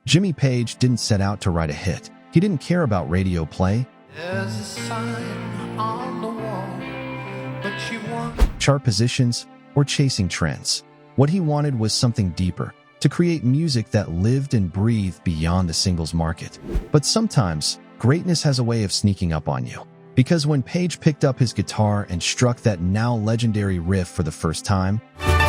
Jimmy Page didn't set out to write a hit. He didn't care about radio play, There's a sign on the wall, but you want chart positions, or chasing trends. What he wanted was something deeper, to create music that lived and breathed beyond the singles market. But sometimes, greatness has a way of sneaking up on you. Because when Page picked up his guitar and struck that now legendary riff for the first time, tight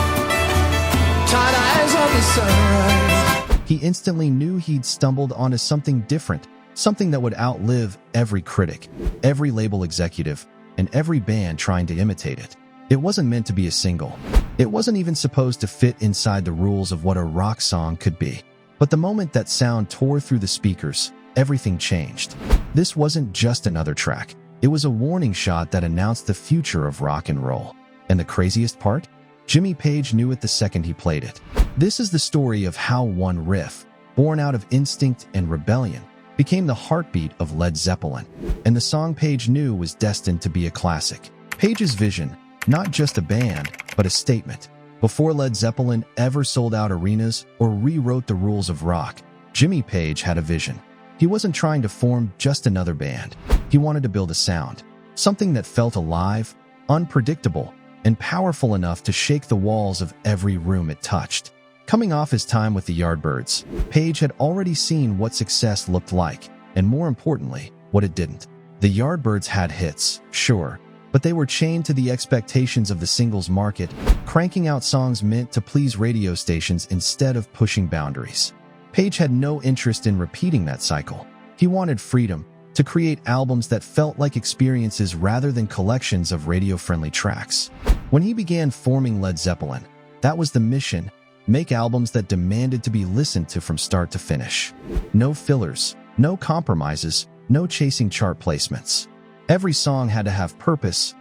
eyes on the sunrise. he instantly knew he'd stumbled onto something different, something that would outlive every critic, every label executive, and every band trying to imitate it. It wasn't meant to be a single. It wasn't even supposed to fit inside the rules of what a rock song could be. But the moment that sound tore through the speakers, everything changed. This wasn't just another track. It was a warning shot that announced the future of rock and roll. And the craziest part? Jimmy Page knew it the second he played it. This is the story of how one riff, born out of instinct and rebellion, became the heartbeat of Led Zeppelin. And the song Page knew was destined to be a classic. Page's vision, not just a band, but a statement. Before Led Zeppelin ever sold out arenas or rewrote the rules of rock, Jimmy Page had a vision. He wasn't trying to form just another band. He wanted to build a sound, something that felt alive, unpredictable, and powerful enough to shake the walls of every room it touched. Coming off his time with the Yardbirds, Page had already seen what success looked like, and more importantly, what it didn't. The Yardbirds had hits, sure, but they were chained to the expectations of the singles market, cranking out songs meant to please radio stations instead of pushing boundaries. Page had no interest in repeating that cycle. He wanted freedom, to create albums that felt like experiences rather than collections of radio-friendly tracks. When he began forming Led Zeppelin, that was the mission: make albums that demanded to be listened to from start to finish. No fillers, no compromises, no chasing chart placements. Every song had to have purpose,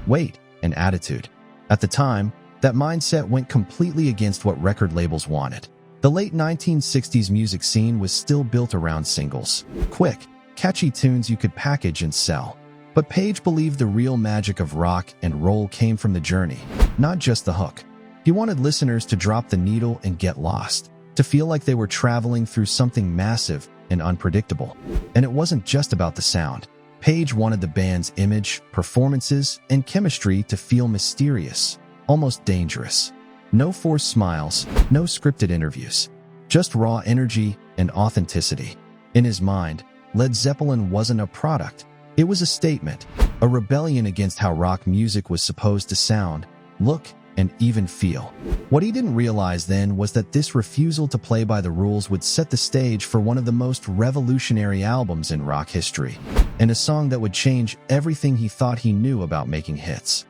weight, and attitude. At the time, that mindset went completely against what record labels wanted. The late 1960s music scene was still built around singles, quick, catchy tunes you could package and sell. But Page believed the real magic of rock and roll came from the journey, not just the hook. He wanted listeners to drop the needle and get lost, to feel like they were traveling through something massive and unpredictable. And it wasn't just about the sound. Page wanted the band's image, performances, and chemistry to feel mysterious, almost dangerous. No forced smiles, no scripted interviews, just raw energy and authenticity. In his mind, Led Zeppelin wasn't a product. It was a statement, a rebellion against how rock music was supposed to sound, look, and even feel. What he didn't realize then was that this refusal to play by the rules would set the stage for one of the most revolutionary albums in rock history, and a song that would change everything he thought he knew about making hits.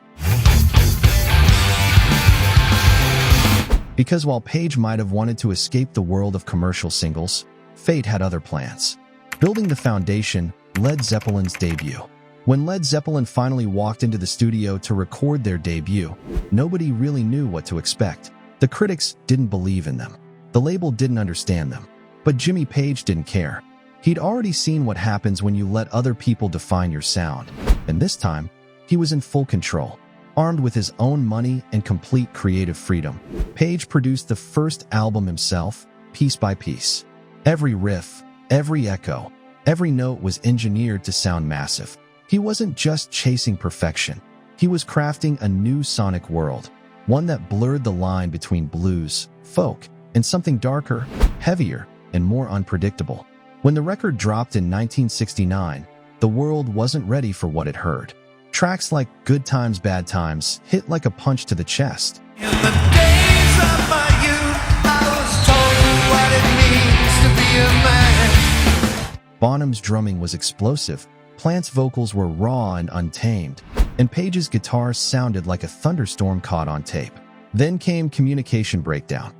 Because while Page might have wanted to escape the world of commercial singles, fate had other plans. Building the foundation, Led Zeppelin's debut. When Led Zeppelin finally walked into the studio to record their debut, nobody really knew what to expect. The critics didn't believe in them. The label didn't understand them. But Jimmy Page didn't care. He'd already seen what happens when you let other people define your sound. And this time, he was in full control. Armed with his own money and complete creative freedom, Page produced the first album himself, piece by piece. Every riff, every echo, every note was engineered to sound massive. He wasn't just chasing perfection. He was crafting a new sonic world, one that blurred the line between blues, folk, and something darker, heavier, and more unpredictable. When the record dropped in 1969, the world wasn't ready for what it heard. Tracks like Good Times, Bad Times hit like a punch to the chest. In the days of my youth, I was told what it means to be a man. Bonham's drumming was explosive, Plant's vocals were raw and untamed, and Page's guitar sounded like a thunderstorm caught on tape. Then came Communication Breakdown.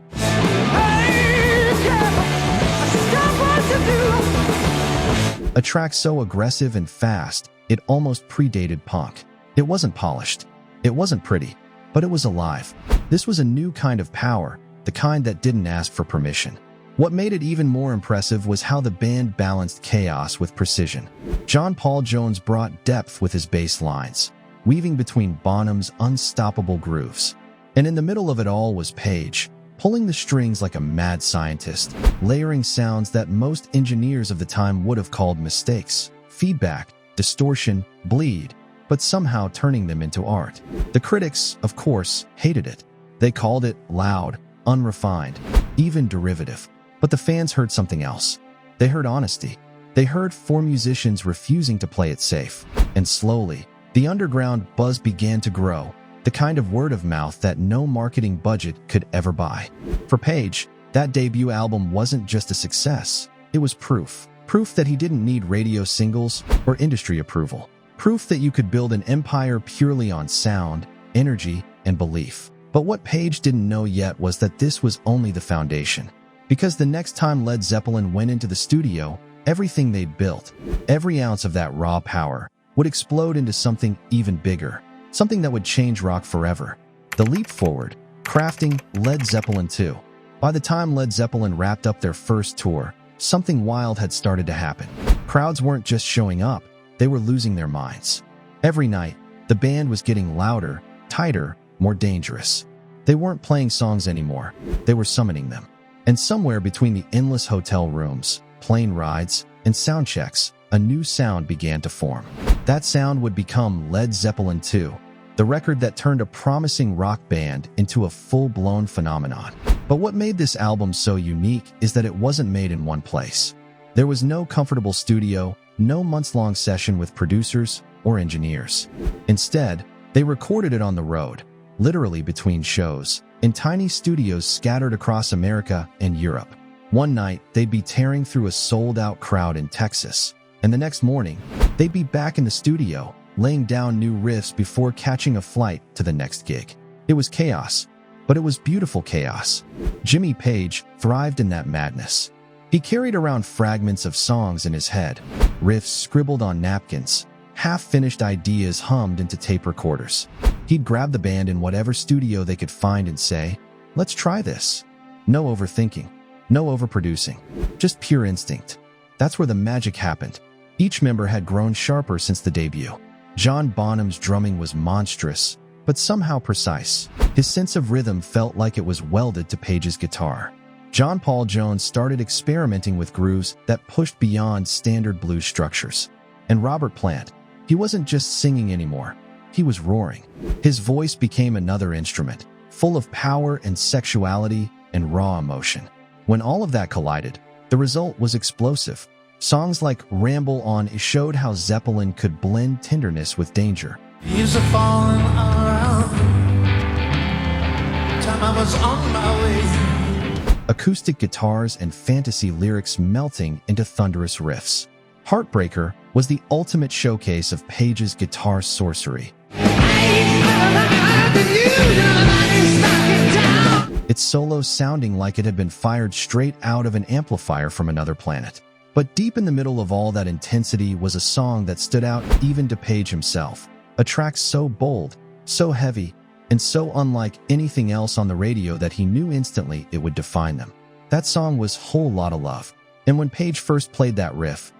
A track so aggressive and fast, it almost predated punk. It wasn't polished. It wasn't pretty, but it was alive. This was a new kind of power, the kind that didn't ask for permission. What made it even more impressive was how the band balanced chaos with precision. John Paul Jones brought depth with his bass lines, weaving between Bonham's unstoppable grooves. And in the middle of it all was Page, pulling the strings like a mad scientist, layering sounds that most engineers of the time would have called mistakes, feedback, distortion, bleed, but somehow turning them into art. The critics, of course, hated it. They called it loud, unrefined, even derivative. But the fans heard something else. They heard honesty. They heard four musicians refusing to play it safe. And slowly, the underground buzz began to grow, the kind of word of mouth that no marketing budget could ever buy. For Page, that debut album wasn't just a success. It was proof. Proof that he didn't need radio singles or industry approval. Proof that you could build an empire purely on sound, energy, and belief. But what Page didn't know yet was that this was only the foundation. Because the next time Led Zeppelin went into the studio, everything they'd built, every ounce of that raw power, would explode into something even bigger. Something that would change rock forever. The leap forward, crafting Led Zeppelin 2. By the time Led Zeppelin wrapped up their first tour, something wild had started to happen. Crowds weren't just showing up, they were losing their minds. Every night, the band was getting louder, tighter, more dangerous. They weren't playing songs anymore, they were summoning them. And somewhere between the endless hotel rooms, plane rides, and sound checks, a new sound began to form. That sound would become Led Zeppelin 2, the record that turned a promising rock band into a full-blown phenomenon. But what made this album so unique is that it wasn't made in one place. There was no comfortable studio, no months-long session with producers or engineers. Instead, they recorded it on the road, literally between shows, in tiny studios scattered across America and Europe. One night, they'd be tearing through a sold-out crowd in Texas, and the next morning, they'd be back in the studio, laying down new riffs before catching a flight to the next gig. It was chaos, but it was beautiful chaos. Jimmy Page thrived in that madness. He carried around fragments of songs in his head, riffs scribbled on napkins, half-finished ideas hummed into tape recorders. He'd grab the band in whatever studio they could find and say, "Let's try this." No overthinking, no overproducing, just pure instinct. That's where the magic happened. Each member had grown sharper since the debut. John Bonham's drumming was monstrous, but somehow precise. His sense of rhythm felt like it was welded to Page's guitar. John Paul Jones started experimenting with grooves that pushed beyond standard blues structures. And Robert Plant, he wasn't just singing anymore. He was roaring. His voice became another instrument, full of power and sexuality and raw emotion. When all of that collided, the result was explosive. Songs like Ramble On showed how Zeppelin could blend tenderness with danger. Leaves are falling around. Time I was on my way. Acoustic guitars and fantasy lyrics melting into thunderous riffs. Heartbreaker was the ultimate showcase of Page's guitar sorcery. Its solo sounding like it had been fired straight out of an amplifier from another planet. But deep in the middle of all that intensity was a song that stood out even to Page himself. A track so bold, so heavy, and so unlike anything else on the radio that he knew instantly it would define them. That song was Whole Lotta Love. And when Page first played that riff,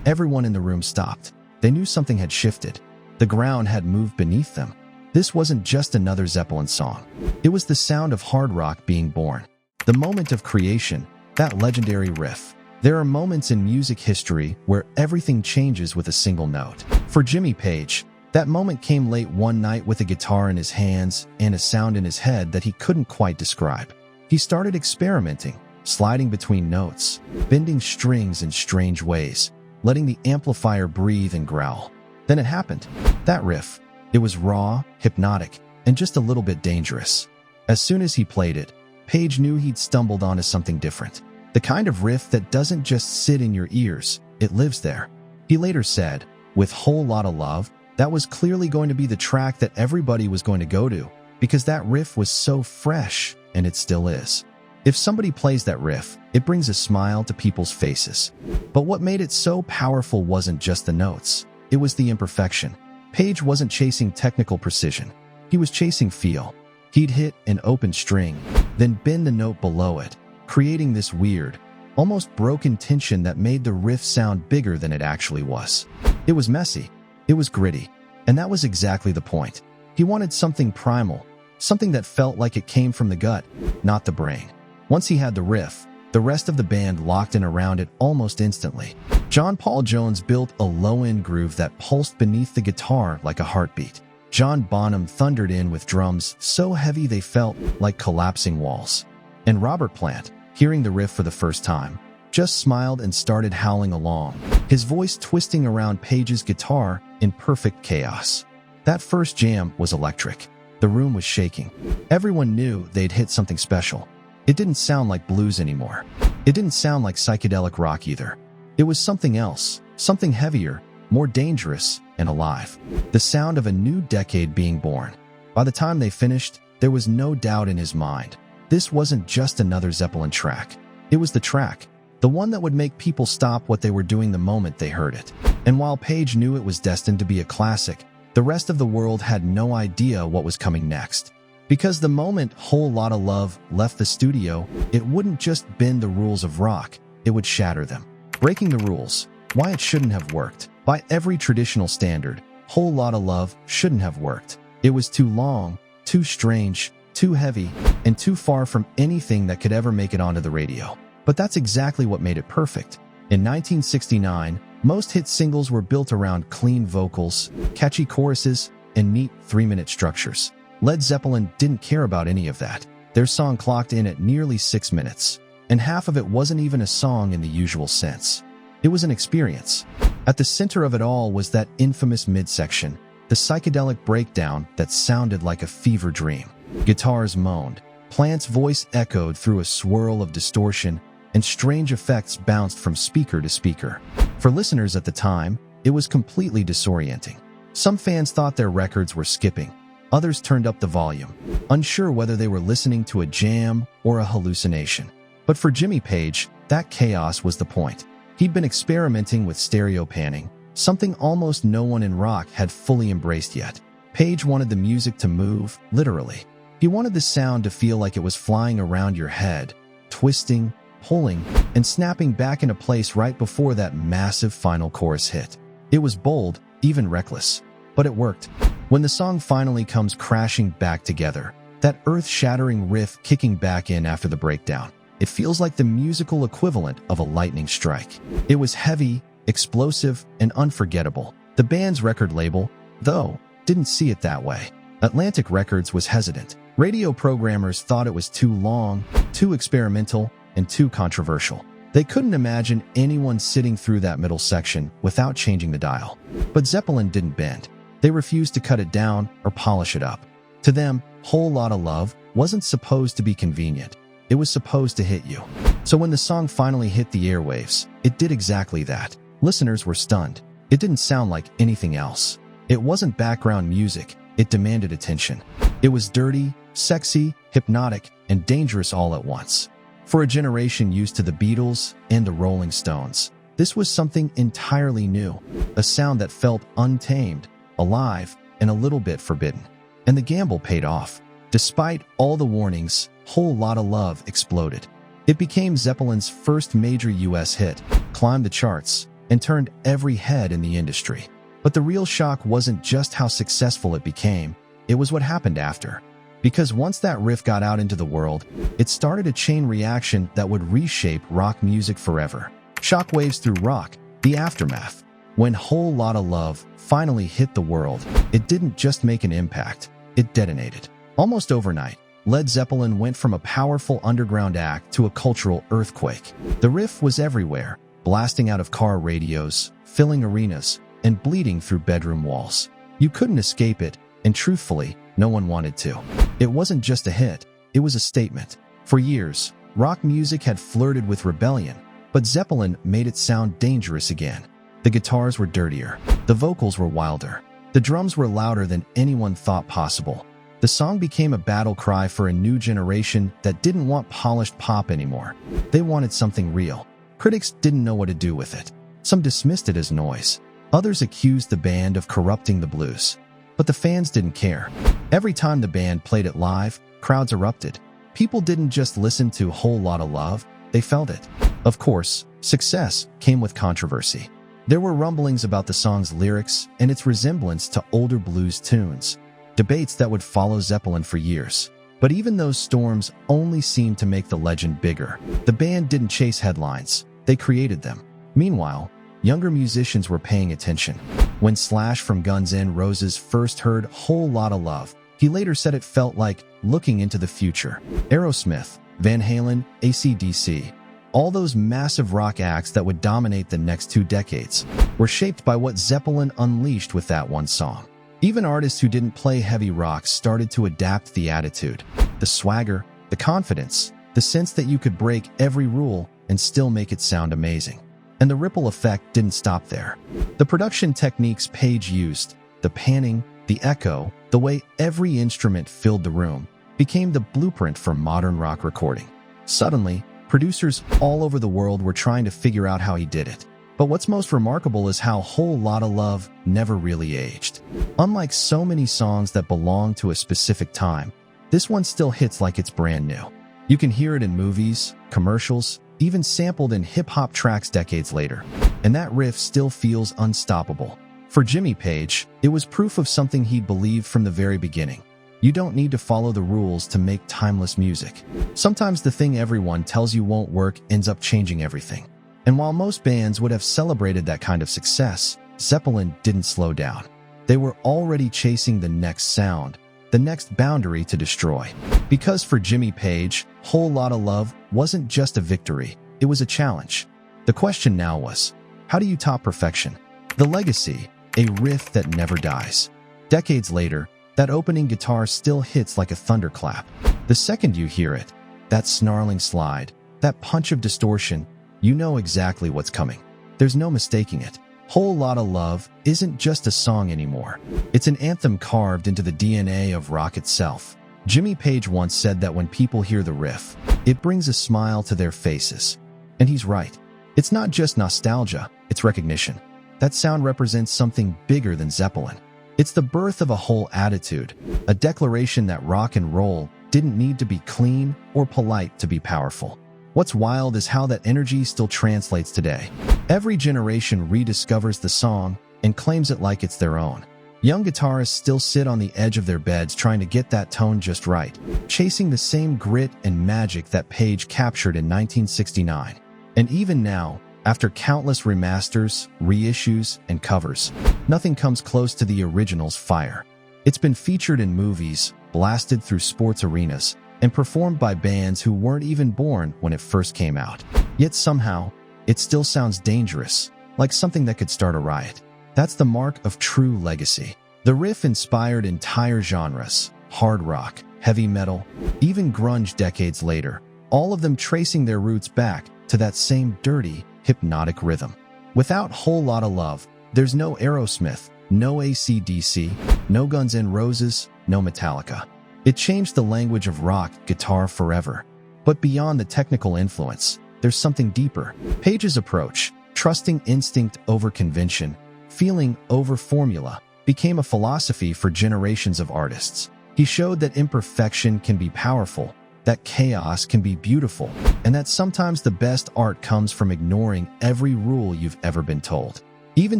everyone in the room stopped. They knew something had shifted. The ground had moved beneath them. This wasn't just another Zeppelin song. It was the sound of hard rock being born. The moment of creation, that legendary riff. There are moments in music history where everything changes with a single note. For Jimmy Page, that moment came late one night with a guitar in his hands and a sound in his head that he couldn't quite describe. He started experimenting, sliding between notes, bending strings in strange ways, letting the amplifier breathe and growl. Then it happened. That riff. It was raw, hypnotic, and just a little bit dangerous. As soon as he played it, Page knew he'd stumbled onto something different. The kind of riff that doesn't just sit in your ears, it lives there. He later said, with Whole Lotta Love, that was clearly going to be the track that everybody was going to go to, because that riff was so fresh, and it still is. If somebody plays that riff, it brings a smile to people's faces. But what made it so powerful wasn't just the notes, it was the imperfection. Page wasn't chasing technical precision. He was chasing feel. He'd hit an open string, then bend the note below it, creating this weird, almost broken tension that made the riff sound bigger than it actually was. It was messy. It was gritty. And that was exactly the point. He wanted something primal, something that felt like it came from the gut, not the brain. Once he had the riff, the rest of the band locked in around it almost instantly. John Paul Jones built a low-end groove that pulsed beneath the guitar like a heartbeat. John Bonham thundered in with drums so heavy they felt like collapsing walls. And Robert Plant, hearing the riff for the first time, just smiled and started howling along, his voice twisting around Page's guitar in perfect chaos. That first jam was electric. The room was shaking. Everyone knew they'd hit something special. It didn't sound like blues anymore. It didn't sound like psychedelic rock either. It was something else, something heavier, more dangerous, and alive. The sound of a new decade being born. By the time they finished, there was no doubt in his mind. This wasn't just another Zeppelin track. It was the track, the one that would make people stop what they were doing the moment they heard it. And while Page knew it was destined to be a classic, the rest of the world had no idea what was coming next. Because the moment Whole Lotta Love left the studio, it wouldn't just bend the rules of rock, it would shatter them. Breaking the rules, why it shouldn't have worked. By every traditional standard, Whole Lotta Love shouldn't have worked. It was too long, too strange, too heavy, and too far from anything that could ever make it onto the radio. But that's exactly what made it perfect. In 1969, most hit singles were built around clean vocals, catchy choruses, and neat 3-minute structures. Led Zeppelin didn't care about any of that. Their song clocked in at nearly 6 minutes, and half of it wasn't even a song in the usual sense. It was an experience. At the center of it all was that infamous midsection, the psychedelic breakdown that sounded like a fever dream. Guitars moaned, Plant's voice echoed through a swirl of distortion, and strange effects bounced from speaker to speaker. For listeners at the time, it was completely disorienting. Some fans thought their records were skipping. Others turned up the volume, unsure whether they were listening to a jam or a hallucination. But for Jimmy Page, that chaos was the point. He'd been experimenting with stereo panning, something almost no one in rock had fully embraced yet. Page wanted the music to move, literally. He wanted the sound to feel like it was flying around your head, twisting, pulling, and snapping back into place right before that massive final chorus hit. It was bold, even reckless, but it worked. When the song finally comes crashing back together, that earth-shattering riff kicking back in after the breakdown, it feels like the musical equivalent of a lightning strike. It was heavy, explosive, and unforgettable. The band's record label, though, didn't see it that way. Atlantic Records was hesitant. Radio programmers thought it was too long, too experimental, and too controversial. They couldn't imagine anyone sitting through that middle section without changing the dial. But Zeppelin didn't bend. They refused to cut it down or polish it up. To them, Whole Lotta Love wasn't supposed to be convenient. It was supposed to hit you. So when the song finally hit the airwaves, it did exactly that. Listeners were stunned. It didn't sound like anything else. It wasn't background music. It demanded attention. It was dirty, sexy, hypnotic, and dangerous all at once. For a generation used to the Beatles and the Rolling Stones, this was something entirely new, a sound that felt untamed, alive, and a little bit forbidden. And the gamble paid off. Despite all the warnings, Whole Lotta Love exploded. It became Zeppelin's first major US hit, climbed the charts, and turned every head in the industry. But the real shock wasn't just how successful it became, it was what happened after. Because once that riff got out into the world, it started a chain reaction that would reshape rock music forever. Shockwaves through rock, the aftermath. When Whole Lotta Love finally hit the world, it didn't just make an impact, it detonated. Almost overnight, Led Zeppelin went from a powerful underground act to a cultural earthquake. The riff was everywhere, blasting out of car radios, filling arenas, and bleeding through bedroom walls. You couldn't escape it, and truthfully, no one wanted to. It wasn't just a hit, it was a statement. For years, rock music had flirted with rebellion, but Zeppelin made it sound dangerous again. The guitars were dirtier, the vocals were wilder, the drums were louder than anyone thought possible. The song became a battle cry for a new generation that didn't want polished pop anymore. They wanted something real. Critics didn't know what to do with it. Some dismissed it as noise. Others accused the band of corrupting the blues. But the fans didn't care. Every time the band played it live, crowds erupted. People didn't just listen to Whole Lotta Love, they felt it. Of course, success came with controversy. There were rumblings about the song's lyrics and its resemblance to older blues tunes, debates that would follow Zeppelin for years. But even those storms only seemed to make the legend bigger. The band didn't chase headlines, they created them. Meanwhile, younger musicians were paying attention. When Slash from Guns N' Roses first heard Whole Lotta Love, he later said it felt like looking into the future. Aerosmith, Van Halen, AC/DC, all those massive rock acts that would dominate the next 2 decades were shaped by what Zeppelin unleashed with that one song. Even artists who didn't play heavy rock started to adapt the attitude, the swagger, the confidence, the sense that you could break every rule and still make it sound amazing. And the ripple effect didn't stop there. The production techniques Page used, the panning, the echo, the way every instrument filled the room, became the blueprint for modern rock recording. Suddenly, producers all over the world were trying to figure out how he did it. But what's most remarkable is how Whole Lotta Love never really aged. Unlike so many songs that belong to a specific time, this one still hits like it's brand new. You can hear it in movies, commercials, even sampled in hip-hop tracks decades later. And that riff still feels unstoppable. For Jimmy Page, it was proof of something he'd believed from the very beginning. You don't need to follow the rules to make timeless music. Sometimes the thing everyone tells you won't work ends up changing everything. And while most bands would have celebrated that kind of success, Zeppelin didn't slow down. They were already chasing the next sound, the next boundary to destroy. Because for Jimmy Page, Whole Lotta Love wasn't just a victory, it was a challenge. The question now was, how do you top perfection? The legacy, a riff that never dies. Decades later, that opening guitar still hits like a thunderclap. The second you hear it, that snarling slide, that punch of distortion, you know exactly what's coming. There's no mistaking it. Whole Lotta Love isn't just a song anymore. It's an anthem carved into the DNA of rock itself. Jimmy Page once said that when people hear the riff, it brings a smile to their faces. And he's right. It's not just nostalgia, it's recognition. That sound represents something bigger than Zeppelin. It's the birth of a whole attitude, a declaration that rock and roll didn't need to be clean or polite to be powerful. What's wild is how that energy still translates today. Every generation rediscovers the song and claims it like it's their own. Young guitarists still sit on the edge of their beds trying to get that tone just right, chasing the same grit and magic that Page captured in 1969. And even now, after countless remasters, reissues, and covers, nothing comes close to the original's fire. It's been featured in movies, blasted through sports arenas, and performed by bands who weren't even born when it first came out. Yet somehow, it still sounds dangerous, like something that could start a riot. That's the mark of true legacy. The riff inspired entire genres, hard rock, heavy metal, even grunge decades later, all of them tracing their roots back to that same dirty, hypnotic rhythm. Without Whole Lotta Love, there's no Aerosmith, no AC/DC, no Guns N' Roses, no Metallica. It changed the language of rock guitar forever. But beyond the technical influence, there's something deeper. Page's approach, trusting instinct over convention, feeling over formula, became a philosophy for generations of artists. He showed that imperfection can be powerful, that chaos can be beautiful, and that sometimes the best art comes from ignoring every rule you've ever been told. Even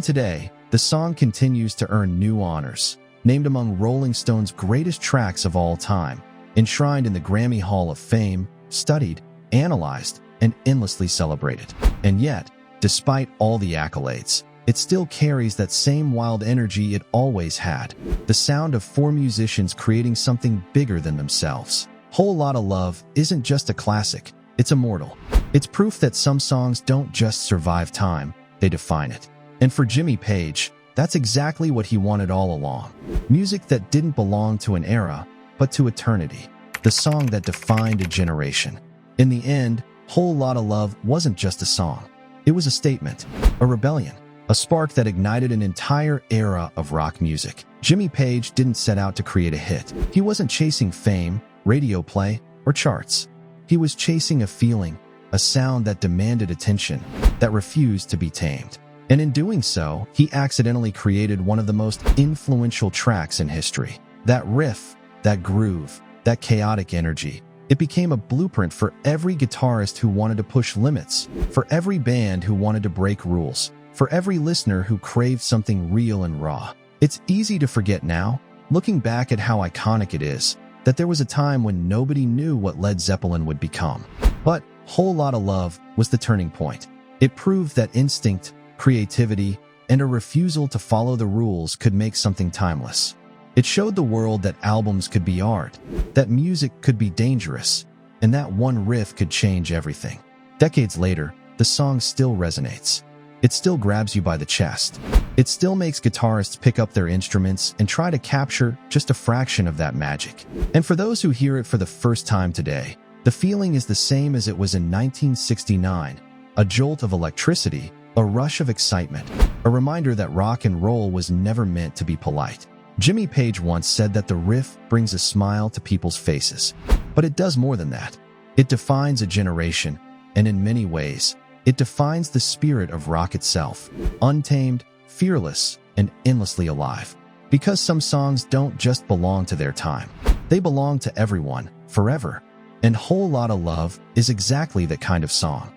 today, the song continues to earn new honors. Named among Rolling Stone's greatest tracks of all time, enshrined in the Grammy Hall of Fame, studied, analyzed, and endlessly celebrated. And yet, despite all the accolades, it still carries that same wild energy it always had, the sound of 4 musicians creating something bigger than themselves. Whole Lotta Love isn't just a classic, it's immortal. It's proof that some songs don't just survive time, they define it. And for Jimmy Page, that's exactly what he wanted all along. Music that didn't belong to an era, but to eternity. The song that defined a generation. In the end, Whole Lotta Love wasn't just a song. It was a statement, a rebellion, a spark that ignited an entire era of rock music. Jimmy Page didn't set out to create a hit. He wasn't chasing fame, radio play, or charts. He was chasing a feeling, a sound that demanded attention, that refused to be tamed. And in doing so, he accidentally created one of the most influential tracks in history. That riff, that groove, that chaotic energy, it became a blueprint for every guitarist who wanted to push limits, for every band who wanted to break rules, for every listener who craved something real and raw. It's easy to forget now, looking back at how iconic it is, that there was a time when nobody knew what Led Zeppelin would become. But Whole Lotta Love was the turning point. It proved that instinct, creativity, and a refusal to follow the rules could make something timeless. It showed the world that albums could be art, that music could be dangerous, and that one riff could change everything. Decades later, the song still resonates. It still grabs you by the chest. It still makes guitarists pick up their instruments and try to capture just a fraction of that magic. And for those who hear it for the first time today, the feeling is the same as it was in 1969, a jolt of electricity, a rush of excitement, a reminder that rock and roll was never meant to be polite. Jimmy Page once said that the riff brings a smile to people's faces. But it does more than that. It defines a generation, and in many ways, it defines the spirit of rock itself, untamed, fearless, and endlessly alive. Because some songs don't just belong to their time. They belong to everyone, forever. And Whole Lotta Love is exactly that kind of song.